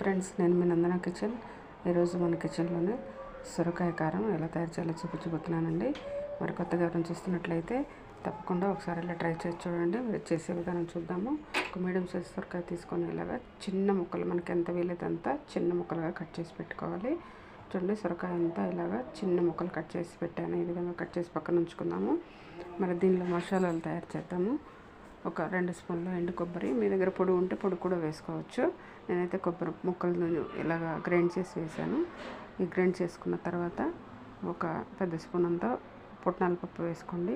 Friends, నేను మీ నందన kitchen. ఈరోజు మన కిచెన్లోనే సొరకాయ కారం ఎలా తయారు చేయాలో చూపించబోతున్నానండి. మరి కొత్తగా ఎవరైనా చూస్తున్నట్లయితే తప్పకుండా ఒకసారి ఇలా ట్రై చేసి చూడండి. మీరు చేసే విధానం చూద్దాము. ఒక మీడియం సైజ్ సొరకాయ తీసుకొని ఇలాగా చిన్న ముక్కలు, మనకి ఎంత వీలైతే అంత చిన్న ముక్కలుగా కట్ చేసి పెట్టుకోవాలి. చూడండి, సొరకాయ అంతా ఇలాగా చిన్న ముక్కలు కట్ చేసి పెట్టాను. ఈ విధంగా కట్ చేసి పక్కన ఉంచుకుందాము. మరి దీనిలో మసాలాలు తయారు చేద్దాము. ఒక 2 స్పూన్లు ఎండు కొబ్బరి, మీ దగ్గర పొడి ఉంటే పొడి కూడా వేసుకోవచ్చు. నేనైతే కొబ్బరి ముక్కలను ఇలాగా గ్రైండ్ చేసి వేసాను. ఈ గ్రైండ్ చేసుకున్న తర్వాత ఒక పెద్ద స్పూన్ అంతా పుట్నాల పప్పు వేసుకోండి.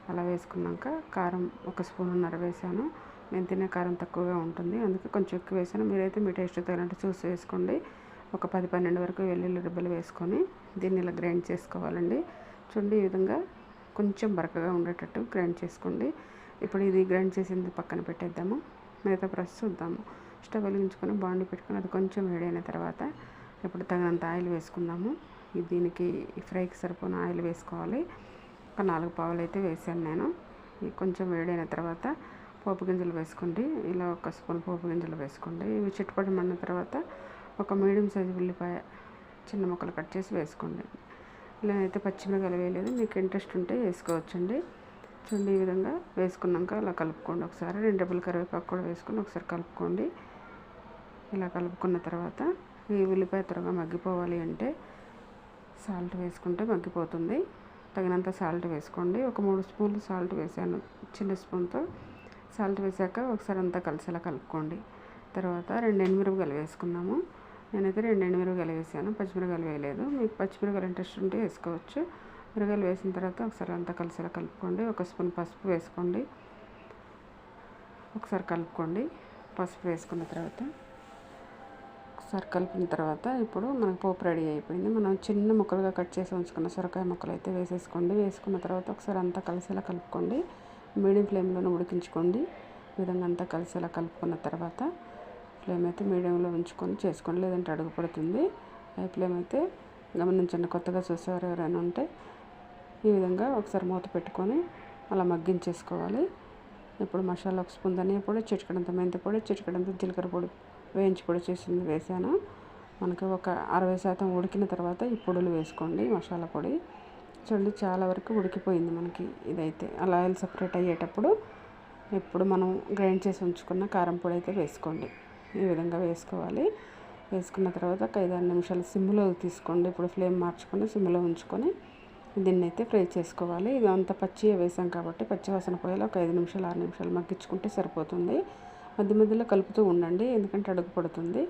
అలా వేసుకున్నాక కారం 1 స్పూన్నర వేసాను. నేను తినే కారం తక్కువగా ఉంటుంది, అందుకే కొంచెం ఎక్కువ వేసాను. మీరైతే మీ టేస్ట్ తగినట్టు చూసి వేసుకోండి. ఒక 10-12 వరకు వెల్లుల్లి రెబ్బలు వేసుకొని దీన్ని ఇలా గ్రైండ్ చేసుకోవాలండి. చూడండి, ఈ విధంగా కొంచెం బరకగా ఉండేటట్టు గ్రైండ్ చేసుకోండి. ఇప్పుడు ఇది గ్రైండ్ చేసింది పక్కన పెట్టేద్దాము. మిగతా ప్రాసెస్ చూద్దాము. స్టవ్ వెలిగించుకొని బాండి పెట్టుకొని అది కొంచెం వేడైన తర్వాత ఇప్పుడు తగినంత ఆయిల్ వేసుకుందాము. దీనికి ఫ్రైకి సరిపోయిన ఆయిల్ వేసుకోవాలి. ఒక 4 పావులు అయితే వేసాను నేను. ఇది కొంచెం వేడైన తర్వాత పోపు గింజలు వేసుకోండి. ఇలా 1 స్పూన్ పోపు గింజలు వేసుకోండి. ఇవి చిట్టుపడమన్న తర్వాత ఒక మీడియం సైజు ఉల్లిపాయ చిన్న ముక్కలు కట్ చేసి వేసుకోండి. ఇలా అయితే పచ్చిమిరపకాయలు వేయలేదు, మీకు ఇంట్రెస్ట్ ఉంటే వేసుకోవచ్చండి. చూడండి, ఈ విధంగా వేసుకున్నాక అలా కలుపుకోండి. ఒకసారి 2 రెబ్బల కరివేపాకు కూడా వేసుకొని ఒకసారి కలుపుకోండి. ఇలా కలుపుకున్న తర్వాత ఈ ఉల్లిపాయ త్వరగా మగ్గిపోవాలి అంటే సాల్ట్ వేసుకుంటే మగ్గిపోతుంది. తగినంత సాల్ట్ వేసుకోండి. ఒక 3 స్పూన్లు సాల్ట్ వేసాను చిన్న స్పూన్తో. సాల్ట్ వేసాక ఒకసారి అంతా కలిసేలా కలుపుకోండి. తర్వాత 2 ఎండుమిరపకాయలు వేసుకున్నాము. నేనైతే 2 ఎండుమిరపకాయలు వేసాను, పచ్చిమిరపకాయలు వేయలేదు. మీకు పచ్చిమిరపకాయలు ఇంట్రెస్ట్ ఉంటే వేసుకోవచ్చు. మిరపకాయలు వేసిన తర్వాత ఒకసారి అంతా కలిసేలా కలుపుకోండి. 1 స్పూన్ పసుపు వేసుకోండి. ఒకసారి కలుపుకోండి. పసుపు వేసుకున్న తర్వాత ఒకసారి కలిపిన తర్వాత ఇప్పుడు మనకు పోపు రెడీ అయిపోయింది. మనం చిన్న ముక్కలుగా కట్ చేసి ఉంచుకున్న సొరకాయ ముక్కలు అయితే వేసేసుకోండి. వేసుకున్న తర్వాత ఒకసారి అంతా కలిసేలా కలుపుకోండి. మీడియం ఫ్లేమ్లోనే ఉడికించుకోండి. ఈ విధంగా అంతా కలిసేలా కలుపుకున్న తర్వాత ఫ్లేమ్ అయితే మీడియంలో ఉంచుకొని చేసుకోండి, లేదంటే అడుగు పడుతుంది. హై ఫ్లేమ్ అయితే గమనించండి. కొత్తగా చూసేవారు ఎవరైనా ఉంటే ఈ విధంగా ఒకసారి మూత పెట్టుకొని అలా మగ్గించేసుకోవాలి. ఇప్పుడు మసాలా 1 స్పూన్ ధనియా పొడి, చిటికెడంత మెంతి పొడి, చిటికెడంత జీలకర్ర పొడి వేయించి పొడి చేసింది వేసాను. మనకి ఒక 60% ఉడికిన తర్వాత ఈ పొడులు వేసుకోండి. మసాలా పొడి చూడండి, చాలా వరకు ఉడికిపోయింది మనకి. ఇదైతే అలా ఆయిల్ సపరేట్ అయ్యేటప్పుడు ఇప్పుడు మనం గ్రైండ్ చేసి ఉంచుకున్న కారం పొడి అయితే వేసుకోండి. ఈ విధంగా వేసుకోవాలి. వేసుకున్న తర్వాత ఒక 5-6 నిమిషాలు సిమ్లో తీసుకోండి. ఇప్పుడు ఫ్లేమ్ మార్చుకొని సిమ్లో ఉంచుకొని దీన్ని అయితే ఫ్రై చేసుకోవాలి. ఇది అంతా పచ్చిగా వేసాం కాబట్టి పచ్చివాసన పోయేలా ఒక 5 నిమిషాలు 6 నిమిషాలు మగ్గించుకుంటే సరిపోతుంది. మధ్య మధ్యలో కలుపుతూ ఉండండి, ఎందుకంటే అడుగు పడుతుంది.